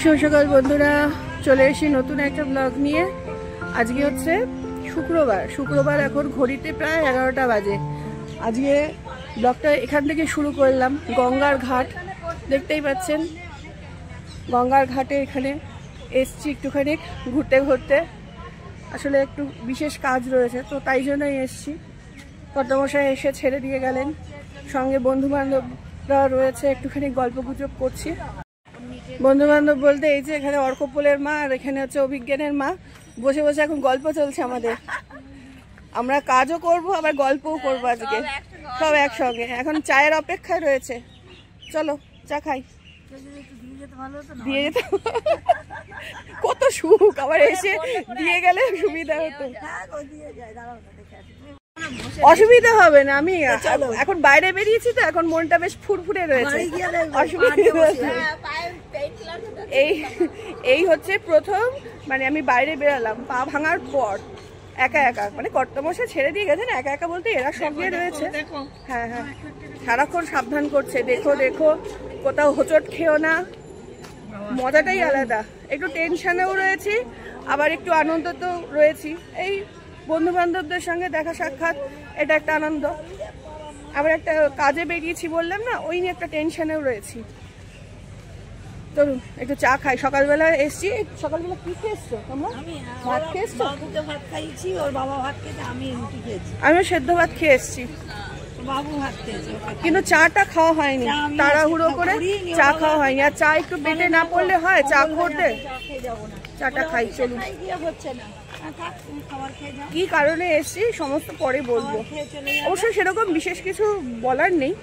শুভ সকাল বন্ধুরা, চলে এসেছি নতুন একটা ব্লগ নিয়ে। আজকে হচ্ছে শুক্রবার এখন ঘড়িতে প্রায় 11টা বাজে। আজকে ব্লগটা এখান থেকে শুরু করলাম। গঙ্গার ঘাট দেখতেই পাচ্ছেন, গঙ্গার ঘাটে এখানে এসছি একটুখানি ঘুরতে ঘুরতে। আসলে একটু বিশেষ কাজ রয়েছে, তো তাই জন্যই এসছি। কর্তামশাই এসে ছেড়ে দিয়ে গেলেন, সঙ্গে বন্ধু বান্ধবরা রয়েছে, একটুখানি গল্প গুজব করছি। বন্ধু বান্ধব বলতে এই যে এখানে অর্কপোলের মা আর এখানে হচ্ছে অভিজ্ঞানের মা। বসে বসে এখন গল্প চলছে আমাদের। আমরা কাজও করব আবার গল্পও করবো আজকে, সব একসঙ্গে। এখন চায়ের অপেক্ষায় রয়েছে, চলো চা খাই। দিয়ে যেতে কত সুখ, আবার এসে দিয়ে গেলে সুবিধা হতো। অসুবিধা হবে না, আমি এখন বাইরে বেরিয়েছি তো, এখন মনটা বেশ ফুরফুরে রয়েছে, অসুবিধা। এই হচ্ছে প্রথম, মানে আমি বাইরে বেরালাম পা ভাঙার পর একা একা, মানে কর্তামশাই ছেড়ে দিয়ে গেছেন। একা একা বলতে এরা সঙ্গে রয়েছে। হ্যাঁ হ্যাঁ, সারাক্ষণ সাবধান করছে, দেখো দেখো কোথাও হোঁচট খেও না। মজাটাই আলাদা, একটু টেনশনেও রয়েছি আবার একটু আনন্দ তো রয়েছি। এই বন্ধু বান্ধবদের সঙ্গে দেখা সাক্ষাৎ, এটা একটা আনন্দ। আবার একটা কাজে বেরিয়েছি বললাম না, ওই নিয়ে একটা টেনশনেও রয়েছি। চলুন একটু চা খাই। সকালবেলা এসছি। সকালবেলা কি খেয়েছো তোমরা? ভাত খেয়েছো? ভাত খাইছি, ওর বাবা ভাত খেয়েছে, আমি রুটি খেয়েছি। আমিও সেদ্ধ ভাত খেয়ে এসছি, বাবু ভাত খেয়েছে, কিন্তু চাটা খাওয়া হয়নি, তাড়াহুড়ো করে চা খাওয়া হয়নি। আর চা একটু পেটে না পড়লে হয় চা করতে? চাটা খাই। চলুন, কি কারণে এসছি সমস্ত পরে বলবো। অবশ্য সেরকম বিশেষ কিছু বলার নেই,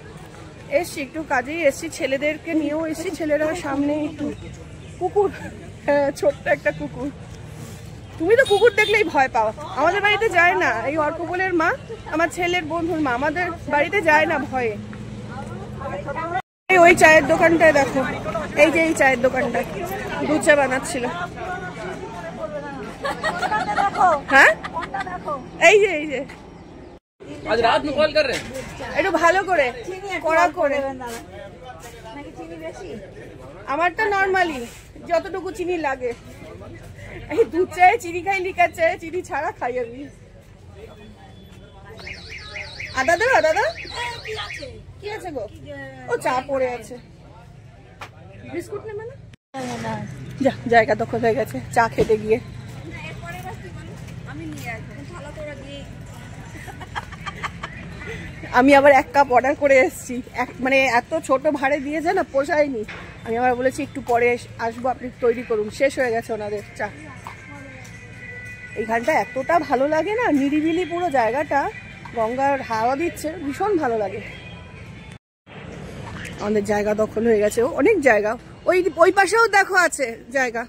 এসছি একটু কাজেই এসছি, ছেলেদেরকে নিয়েও এসছি। ছেলেরা সামনে একটু কুকুর, ছোট্ট একটা কুকুর। তুমি তো কুকুর দেখলেই ভয় পাও। আমাদের বাড়িতে যায় না, এই অর্কপোলের মা আমার ছেলের বন্ধুর মা আমাদের বাড়িতে যায় না ভয়ে। ওই চায়ের দোকানটায় দেখো, এই যে এই চায়ের দোকানটা দুধ চা বানাচ্ছিল। হ্যাঁ এই যে এই যে आज रात में कॉल कर रहे हैं, একটু ভালো করে কড়া করে। আমারটা নর্মালি যতটুকু চিনি লাগে। এই দুধ চায়ে চিনি খাই, লিকার চায়ে চিনি ছাড়া খাই আমি। আদা দেবো? দাদা কি আছে গো? ও চা পড়ে আছে, বিস্কুট নেবে না? যা, জায়গা দখল হয়ে গেছে চা খেতে গিয়ে। আমি আবার 1 কাপ অর্ডার করে এসেছি, মানে এত ছোট ভাড়ে দিয়েছে না, পোষায়নি। আমি আবার বলেছি একটু পরে আসবো, আপনি তৈরি করুন। শেষ হয়ে গেছে ওনাদের চা। এইখানটা এতটা ভালো লাগে না, নিরিবিলি পুরো জায়গাটা, গঙ্গার হাওয়া দিচ্ছে, ভীষণ ভালো লাগে। আমাদের জায়গা দখল হয়ে গেছে, অনেক জায়গা। ওই পাশেও দেখো আছে জায়গা।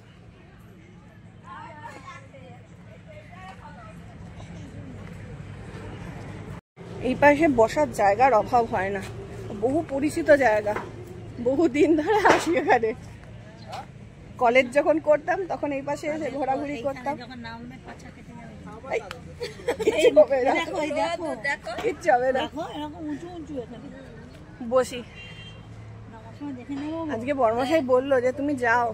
এই পাশে বসার জায়গার অভাব হয় না, বহু পরিচিত জায়গা, বহু দিন ধরে আসি এখানে। কলেজ যখন করতাম তখন এই পাশে এসে ঘোরাঘুরি করতাম। বসি। আজকে বড়মশাই বললো যে তুমি যাও,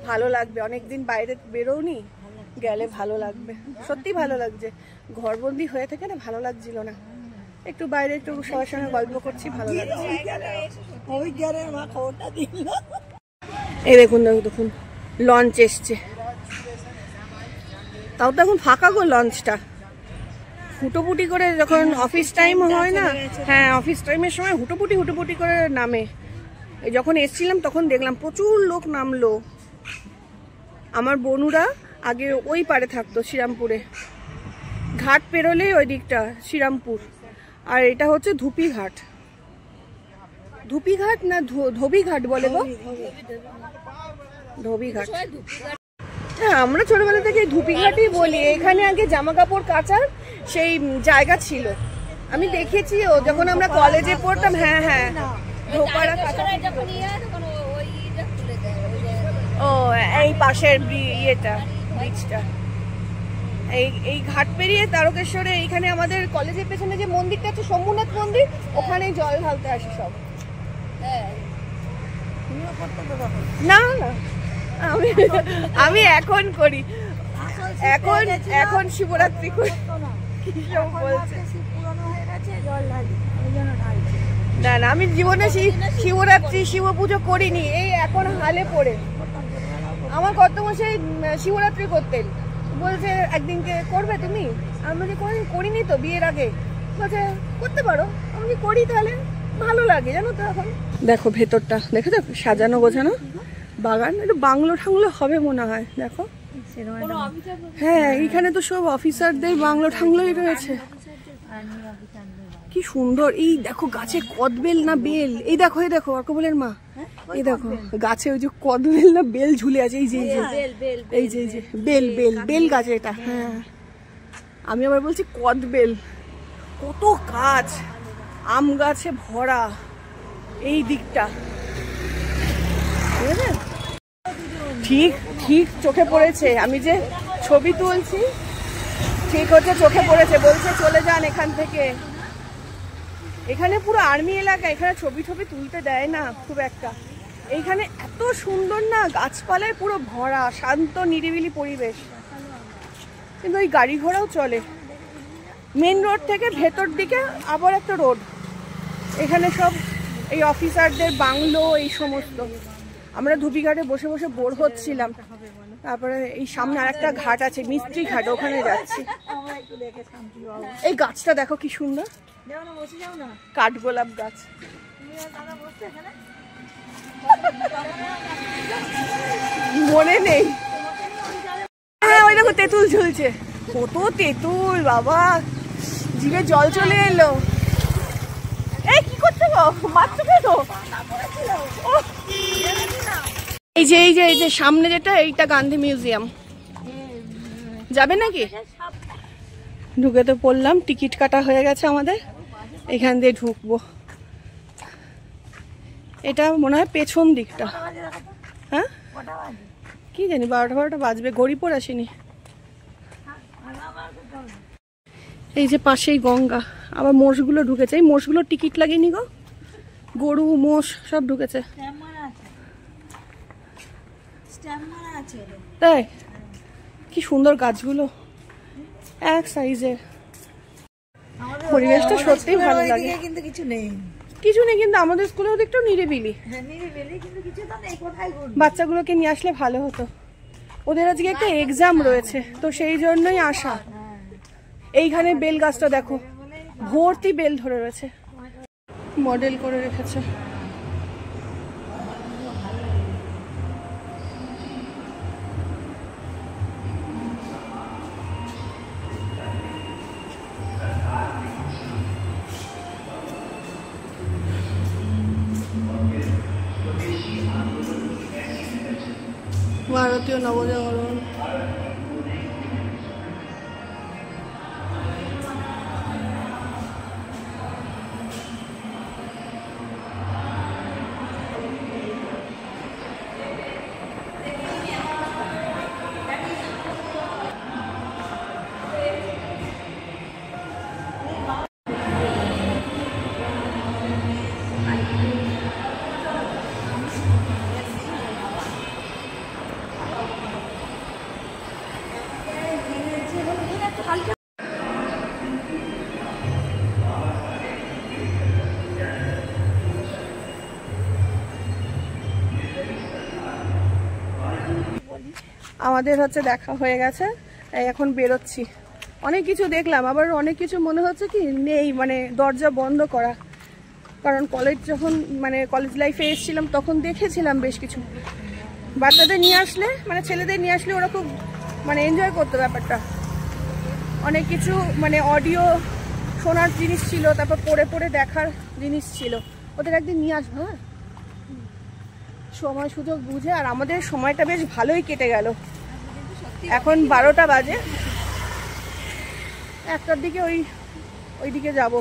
ভালো লাগবে, অনেকদিন বাইরে বেরোনি, গেলে ভালো লাগবে। সত্যি ভালো লাগছে, ঘরবন্দি হয়ে থেকে না ভালো লাগছিল না। একটু বাইরে একটু সবার সঙ্গে গল্প করছি, ভালো লাগছে। এই দেখুন দেখুন লঞ্চ এসছে, তাও তো এখন ফাঁকা গো লঞ্চটা। হুটোপুটি করে যখন অফিস টাইম হয় না, হ্যাঁ অফিস টাইমের সময় হুটোপুটি করে নামে। এই যখন এসছিলাম তখন দেখলাম প্রচুর লোক নামলো। আমার বনুরা আগে ওই পারে থাকতো, শ্রীরামপুরে। ঘাট পেরোলে ওই দিকটা শ্রীরামপুর, আর এটা হচ্ছে ধুপিঘাট। ধুপিঘাট না ধোবিঘাট বলে গো? ধোবিঘাট। হ্যাঁ, আমরা ছোটবেলা থেকে ধুপিঘাটই বলি। এখানে আগে জামা কাপড় কাচার সেই জায়গা ছিল, আমি দেখেছি ও যখন আমরা কলেজে পড়তাম। হ্যাঁ হ্যাঁ, ধোপাড়া কাঁচা। ও এই পাশের ইয়েটা, ব্রিজটা, এই ঘাট পেরিয়ে তারকেশ্বরে এইখানে আমাদের কলেজের পেছনে যে মন্দিরটা আছে, শম্ভুনাথ মন্দির, ওখানে জল ঢালতে আসে সব। না না, আমি আমি এখন করি, এখন এখন শিবরাত্রি করি। কিসব বলছে? না না, আমি জীবনে শিবরাত্রি শিব পুজো করিনি, এই এখন হালে পড়ে। আমার কর্তমশাই শিবরাত্রি করতেন, বলছে একদিনকে করবে তুমি, আমি বলছি করিনি তো বিয়ের আগে, বলছে করতে পারো, আমি করি, তাহলে ভালো লাগে জানো তো। এখন দেখো ভেতরটা দেখো, সাজানো গোছানো বাগান, একটু বাংলো ঠাংলো হবে মনে হয়। দেখো হ্যাঁ, এইখানে তো সব অফিসারদের বাংলো ঠাংলোই রয়েছে। কি সুন্দর, এই দেখো গাছে কদবেল না বেল, এই দেখো এই দেখো অর্কবলের মা, এই দেখো গাছে ওই যে কদবেল না বেল ঝুলে আছে, এই যে এই যে এই যে বেল বেল বেল গাছে এটা। হ্যাঁ আমি আবার বলছি কদবেল। কত গাছ, আম গাছে ভরা এই দিকটা, ঠিক ঠিক চোখে পড়েছে। আমি যে ছবি তুলছি ঠিক হচ্ছে চোখে পড়েছে, বলছে চলে যান এখান থেকে। এখানে পুরো আর্মি এলাকা, এখানে ছবি ছবি তুলতে দেয় না খুব একটা। এইখানে এত সুন্দর না, গাছপালায় পুরো ভরা, শান্ত নিরিবিলি পরিবেশ, কিন্তু ওই গাড়ি ঘোড়াও চলে। মেন রোড থেকে ভেতর দিকে আবার একটা রোড, এখানে সব এই অফিসারদের বাংলো এই সমস্ত। আমরা ধুপিঘাটে বসে বসে বোর হচ্ছিলাম, তারপরে এই সামনে আরেকটা ঘাট আছে মিস্ত্রি ঘাট, ওখানে যাচ্ছি। এই গাছটা দেখো কি সুন্দর, কাঠগোলাপ গাছ। মনে নেই, হ্যাঁ ওই দেখো তেঁতুল ঝুলছে, কত তেঁতুল বাবা, জিভে জল চলে এলো। এই কি করছো গো, মারছো কেন? এই যে এই যে এই যে সামনে যেটা, এইটা গান্ধী মিউজিয়াম, যাবে নাকি? ঢুকে তো পড়লাম, টিকিট কাটা হয়ে গেছে আমাদের, এখান দিয়ে ঢুকবো। এটা মনে হয় পেছন দিকটা। হ্যাঁ কি জানি, 12টা বাজবে, গড়িপুর আসেনি। এই যে পাশেই গঙ্গা, আবার মোষগুলো ঢুকেছে, এই মোষগুলোর টিকিট লাগেনি গো, গরু মোষ সব ঢুকেছে। তাই কি সুন্দর গাছগুলো এক সাইজের, পরিবেশটা সত্যিই ভালো লাগে। কিন্তু কিছু নেই, কিছু নেই, কিন্তু আমাদের স্কুলের দিকটাও নিরিবিলি, বাচ্চাগুলোকে নিয়ে আসলে ভালো হতো। ওদের আজকে একটা এক্সাম রয়েছে, তো সেই জন্যই আসা। এইখানে বেল গাছটা দেখো, ভর্তি বেল ধরে রয়েছে, মডেল করে রেখেছে। ভারতীয় নবজাগরণ, আমাদের হচ্ছে দেখা হয়ে গেছে, এখন বেরোচ্ছি। অনেক কিছু দেখলাম, আবার অনেক কিছু মনে হচ্ছে কি নেই, মানে দরজা বন্ধ করা, কারণ কলেজ যখন মানে কলেজ লাইফে এসেছিলাম তখন দেখেছিলাম বেশ কিছু। বাচ্চাদের নিয়ে আসলে মানে ছেলেদের নিয়ে আসলে ওরা খুব মানে এনজয় করতো ব্যাপারটা। অনেক কিছু মানে অডিও শোনার জিনিস ছিল, তারপর পড়ে পড়ে দেখার জিনিস ছিল। ওদের একদিন নিয়ে আসবো, হ্যাঁ সময় সুযোগ বুঝে। আর আমাদের সময়টা বেশ ভালোই কেটে গেল। এখন 12টা বাজে, 1টার দিকে ওই দিকে যাব।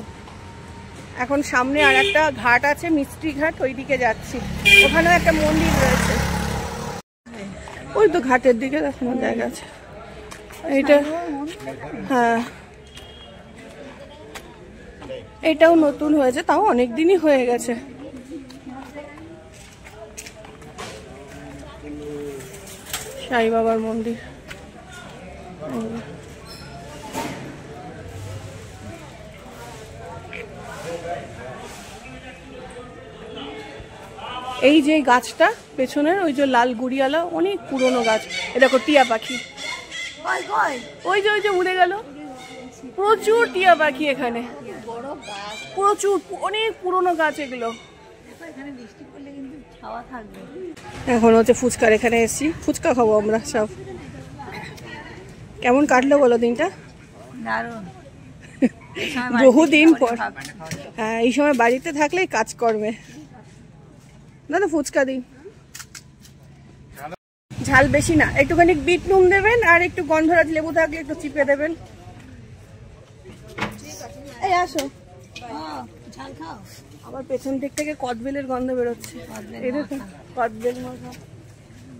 এখন সামনে আর একটা ঘাট আছে মিস্ত্রি ঘাট, ওই দিকে যাচ্ছি। ওখানেও একটা মন্দির রয়েছে, ওই তো ঘাটের দিকে দেখানোর জায়গা আছে। এইটা হ্যাঁ, এটাও নতুন হয়েছে, তাও অনেক দিনই হয়ে গেছে। সাই বাবার মন্দির। এই যে গাছটা পেছনের ওই যে লাল গুড়িয়ালা অনেক পুরনো গাছ। এ দেখো টিয়া পাখি, ওই যে উড়ে গেল। প্রচুর টিয়া পাখি এখানে, প্রচুর, অনেক পুরনো গাছ এগুলো। এখন হচ্ছে ফুচকার এখানে এসেছি, ফুচকা খাবো আমরা সব। কেমন কাটলো বলো দিনটা? বহুদিন পর। হ্যাঁ, এই সময় বাড়িতে থাকলেই কাজ করবে। দাদা ফুচকা দিন, ঝাল বেশি না, একটুখানি বিট নুন দেবেন আর একটু গন্ধরাজ লেবু থাকলে একটু চিপে দেবেন। এই আসো, আবার পেছন দিক থেকে কদবেলের গন্ধ বেরোচ্ছে। এই দেখো কদবেল মাখা,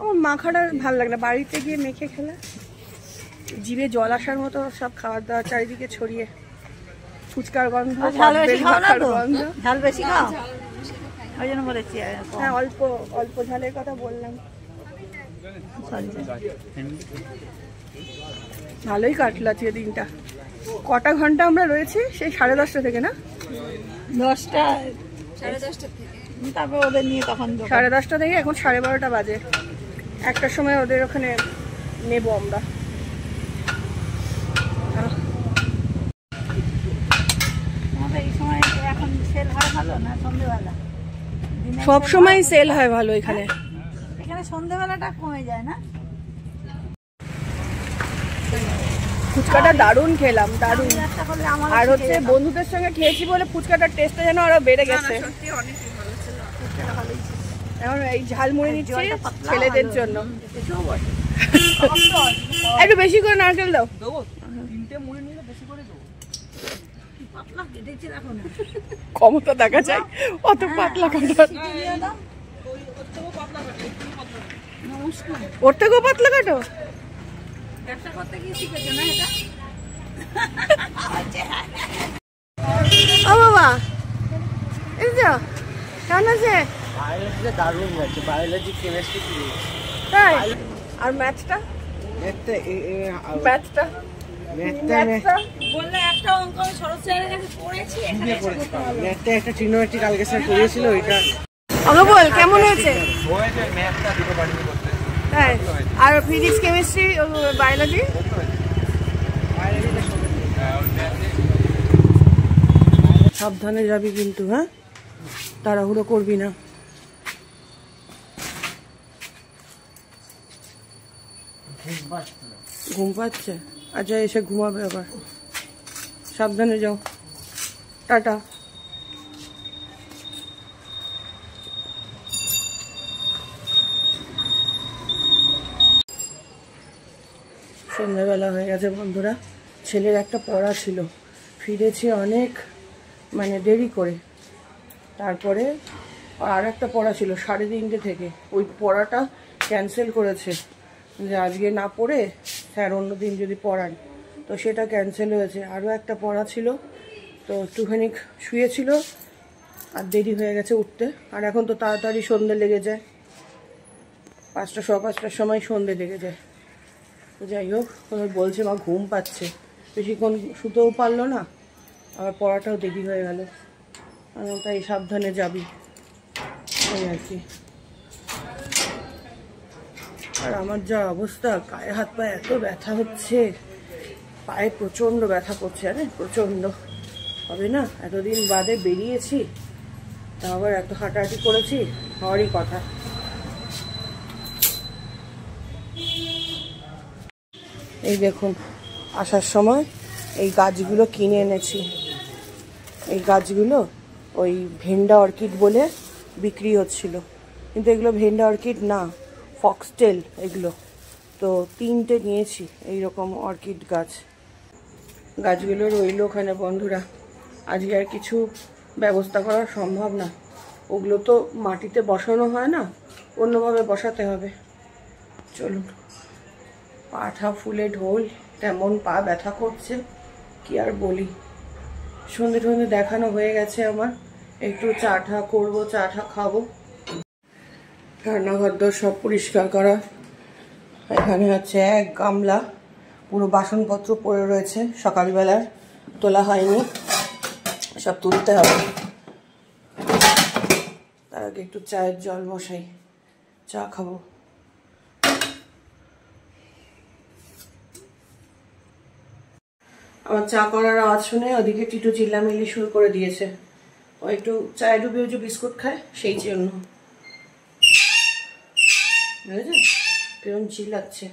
আমার মাখাটা ভালো লাগে না, বাড়িতে গিয়ে মেখে খেলে জিভে জল আসার মতো সব খাবার দাবার চারিদিকে ছড়িয়ে। ফুচকার গন্ধ, ঝাল বেশি খাও, ওই জন্য বলেছি। হ্যাঁ, অল্প অল্প ঝালের কথা বললাম। ভালোই কাটলো আজকে দিনটা। কটা ঘন্টা আমরা রয়েছি? সেই 10:30 থেকে না, 10টা 10:30 থেকে, তারপর ওদের নিয়ে তখন 10:30 থেকে এখন 12:30 বাজে। একটার সময় ওদের ওখানে নেব আমরা। এই সময় এখন সেল হয় ভালো না সন্ধ্যেবেলা? সব সময় সেল হয় ভালো এখানে। এখানে সন্ধ্যেবেলাটা কমে যায় না? ফুচকাটা দারুণ খেলাম, দারুণ। আর হচ্ছে বন্ধুদের সঙ্গে খেয়েছি বলে ফুচকাটার টেস্টটা যেন আরো বেড়ে গেছে। এখন এই ঝালমুড়ি নিচ্ছি ছেলেদের জন্য। একটু বেশি করে নারকেল দাও। ক্ষমতা দেখা যায়, অত পাতলা কাটার। ওর থেকেও পাতলা কাটো? ও বাবা, এই যে কেমন আছে? দারুণ লাগছে, বায়োলজি কেমিস্ট্রি। তাই? আর ম্যাথটা? ম্যাথটা বললে একটা অঙ্ক আমি শরৎ স্যারের কাছে পড়েছি, এখানে ম্যাথটা একটা ট্রিনোমেট্রিক কালকে স্যার করিয়েছিল, ওইটা। ওকে বল কেমন হয়েছে? তাই? আর ফিজিক্স কেমিস্ট্রি বায়োলজি? সাবধানে যাবি কিন্তু, হ্যাঁ, তাড়াহুড়ো করবি না। ঘুম পাচ্ছে? আচ্ছা, এসে ঘুমাবে আবার। সাবধানে যাও, টাটা। সন্ধ্যাবেলা হয়ে গেছে বন্ধুরা, ছেলের একটা পড়া ছিল, ফিরেছি অনেক দেরি করে। তারপরে আর একটা পড়া ছিল 3:30 থেকে, ওই পড়াটা ক্যান্সেল করেছে যে আজকে না পড়ে স্যার অন্য দিন যদি পড়ান, তো সেটা ক্যান্সেল হয়েছে। আরও একটা পড়া ছিল, তো একটুখানি শুয়েছিল আর দেরি হয়ে গেছে উঠতে। আর এখন তো তাড়াতাড়ি সন্ধে লেগে যায়, 5টা 5:15 সময় সন্ধে লেগে যায়। তো যাই হোক, বলছে মা ঘুম পাচ্ছে, বেশিক্ষণ শুতেও পারলো না, আবার পড়াটাও দেরি হয়ে গেল। তাই সাবধানে যাবি, এই আর কি। আর আমার যা অবস্থা, গায়ে হাত পায়ে এত ব্যথা হচ্ছে, পায়ে প্রচণ্ড ব্যথা করছে, আরে প্রচণ্ড। হবে না, এতদিন বাদে বেরিয়েছি, তা আবার এত হাঁটাহাঁটি করেছি, হওয়ারই কথা। এই দেখুন, আসার সময় এই গাছগুলো কিনে এনেছি। এই গাছগুলো ওই ভেন্ডা অর্কিড বলে বিক্রি হচ্ছিল, কিন্তু এগুলো ভেন্ডা অর্কিড না, ফক্সটেল এগুলো। তো 3টে নিয়েছি এইরকম অর্কিড গাছ। গাছগুলো রইল ওখানে বন্ধুরা, আজকে আর কিছু ব্যবস্থা করা সম্ভব না। ওগুলো তো মাটিতে বসানো হয় না, অন্যভাবে বসাতে হবে। চলুন, পাটা ফুলে ঢোল, তেমন পা ব্যথা করছে, কি আর বলি। সন্ধে সন্ধে দেখানো হয়ে গেছে আমার, একটু চা টা করবো, চা টা খাবো। রান্নাঘর দর সব পরিষ্কার করা, এখানে হচ্ছে এক গামলা পুরো বাসনপত্র পড়ে রয়েছে, সকালবেলার তোলা হয়নি, সব তুলতে হবে। তার আগে একটু চায়ের জল বসাই, চা খাবো। আমার চা করার আওয়াজ শুনে ওদিকে টিটু চিল্লামিল্লি শুরু করে দিয়েছে। ও একটু চায়ে ডুবিয়ে যে বিস্কুট খায়, সেই জন্য কিরম চিল্লাচ্ছে।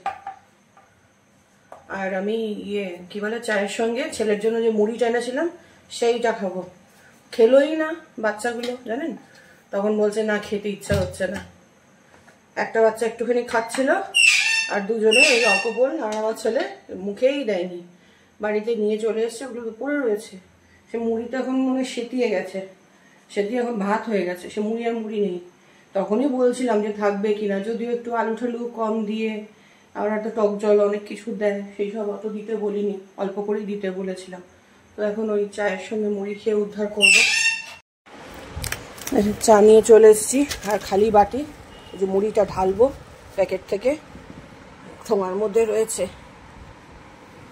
আর আমি কি বলে চায়ের সঙ্গে ছেলের জন্য যে মুড়িটা এনেছিলাম সেইটা খাবো। খেলোই না বাচ্চাগুলো, জানেন, তখন বলছে না খেতে ইচ্ছা হচ্ছে না। একটা বাচ্চা একটুখানি খাচ্ছিল, আর দুজনে এই অকপল আর আমার ছেলে মুখেই দেয়নি। বাড়িতে নিয়ে চলে এসছে, ওগুলো পড়ে রয়েছে। সে মুড়িটা এখন মনে সেতিয়ে গেছে, সেটিয়ে এখন ভাত হয়ে গেছে, সে মুড়ি আর মুড়ি নেই। তখনই বলছিলাম যে থাকবে কিনা, যদিও একটু আলু ঠালু কম দিয়ে, আর একটা টক জল অনেক কিছু দেয়, সেই সব অত দিতে বলিনি, অল্প করেই দিতে বলেছিলাম। তো এখন ওই চায়ের সঙ্গে মুড়ি খেয়ে উদ্ধার করবো। চা নিয়ে চলে এসেছি, আর খালি বাটি যে মুড়িটা ঢালবো প্যাকেট থেকে, ঠোঙার মধ্যে রয়েছে।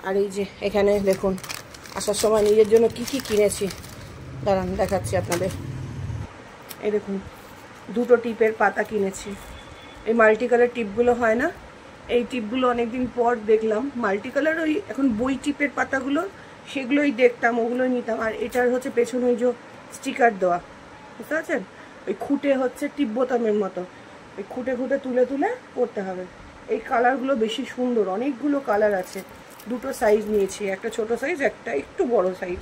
আর এই যে এখানে দেখুন আসার সময় নিজের জন্য কি কি কিনেছি, দাঁড়ান দেখাচ্ছি আপনাদের। এই দেখুন দুটো টিপের পাতা কিনেছি। এই মাল্টি কালার টিপগুলো হয় না, এই টিপগুলো অনেকদিন পর দেখলাম। মাল্টি কালার ওই এখন বই টিপের পাতাগুলো, সেগুলোই দেখতাম, ওগুলোই নিতাম। আর এটার হচ্ছে পেছনে ওই যে স্টিকার দেওয়া, বুঝতে পারছেন, ওই খুঁটে হচ্ছে টিপ বোতামের মতো, ওই খুঁটে খুঁটে তুলে তুলে করতে হবে। এই কালারগুলো বেশি সুন্দর, অনেকগুলো কালার আছে। দুটো সাইজ নিয়েছি, একটা ছোট সাইজ, একটা একটু বড় সাইজ।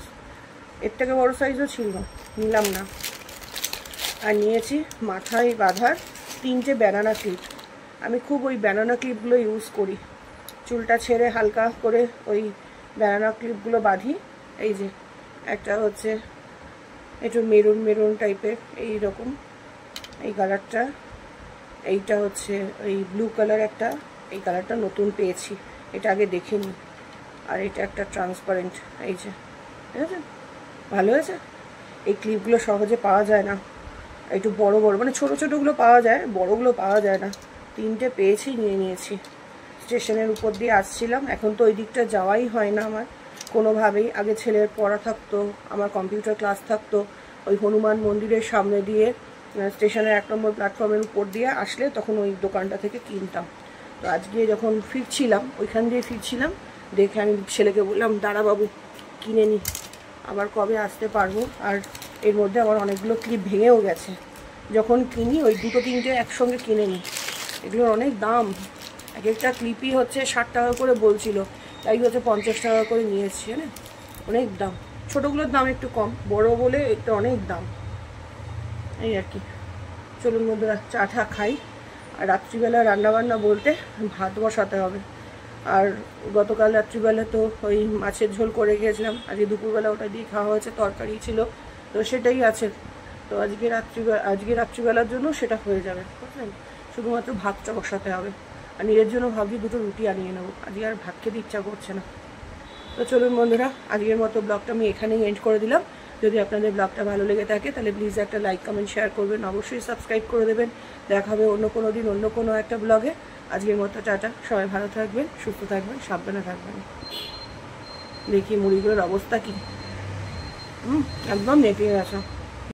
এর থেকে বড় সাইজও ছিল, নিলাম না। আর নিয়েছি মাথায় বাঁধার 3টে ব্যানানা ক্লিপ। আমি খুব ওই ব্যানানা ক্লিপগুলো ইউজ করি, চুলটা ছেড়ে হালকা করে ওই ব্যানানা ক্লিপগুলো বাঁধি। এই যে একটা হচ্ছে একটু মেরুন মেরুন টাইপের, এই রকম এই কালারটা। এইটা হচ্ছে ওই ব্লু কালার একটা, এই কালারটা নতুন পেয়েছি, এটা আগে দেখিনি। আর এটা একটা ট্রান্সপারেন্ট, এই যে, ঠিক আছে, ভালো হয়েছে। এই ক্লিপগুলো সহজে পাওয়া যায় না, একটু বড় বড়, মানে ছোটো ছোটোগুলো পাওয়া যায়, বড়গুলো পাওয়া যায় না। 3টে পেয়েছি, নিয়ে নিয়েছি। স্টেশনের উপর দিয়ে আসছিলাম, এখন তো ওই দিকটা যাওয়াই হয় না আমার কোনোভাবেই। আগে ছেলের পড়া থাকতো, আমার কম্পিউটার ক্লাস থাকতো, ওই হনুমান মন্দিরের সামনে দিয়ে স্টেশনের 1 নম্বর প্ল্যাটফর্মের উপর দিয়ে আসলে তখন ওই দোকানটা থেকে কিনতাম। তো আজকে যখন ফিরছিলাম, ওইখান দিয়ে ফিরছিলাম, দেখে আমি ছেলেকে বললাম দাঁড়া বাবু কিনে নি, আবার কবে আসতে পারবো। আর এর মধ্যে আমার অনেকগুলো ক্লিপ ভেঙেও গেছে, যখন কিনি ওই 2-3টে একসঙ্গে কিনে নিই। এগুলোর অনেক দাম, এক একটা ক্লিপই হচ্ছে 60 টাকা করে বলছিল, তাই হচ্ছে 50 টাকা করে নিয়েছি, না অনেক দাম। ছোটোগুলোর দাম একটু কম, বড় বলে একটু অনেক দাম, এই আর কি। চলুন বন্ধুরা চা টা খাই। আর রাত্রিবেলা রান্নাবান্না বলতে ভাত বসাতে হবে। আর গতকাল রাত্রিবেলা তো ওই মাছের ঝোল করে গিয়েছিলাম, আজকে দুপুরবেলা ওটা দিয়ে খাওয়া হয়েছে, তরকারি ছিল, তো সেটাই আছে। তো আজকে রাত্রিবেলার জন্য সেটা হয়ে যাবে, বুঝলেন, শুধুমাত্র ভাতটা বসাতে হবে। আর নিজের জন্য ভাবছি 2টো রুটি আনিয়ে নেবো, আজকে আর ভাত খেতে ইচ্ছা করছে না। তো চলুন বন্ধুরা, আজকের মতো ব্লগটা আমি এখানেই এন্ড করে দিলাম। যদি আপনাদের ব্লগটা ভালো লেগে থাকে তাহলে প্লিজ একটা লাইক কমেন্ট শেয়ার করবেন, অবশ্যই সাবস্ক্রাইব করে দেবেন। দেখা হবে অন্য কোনো দিন অন্য কোনো একটা ব্লগে। আজকের মতো টাটা, সবাই ভালো থাকবেন, সুস্থ থাকবেন, সাবধানে থাকবেন। দেখি মুড়িগুলোর অবস্থা কি, একদম নেতিয়ে গেছে।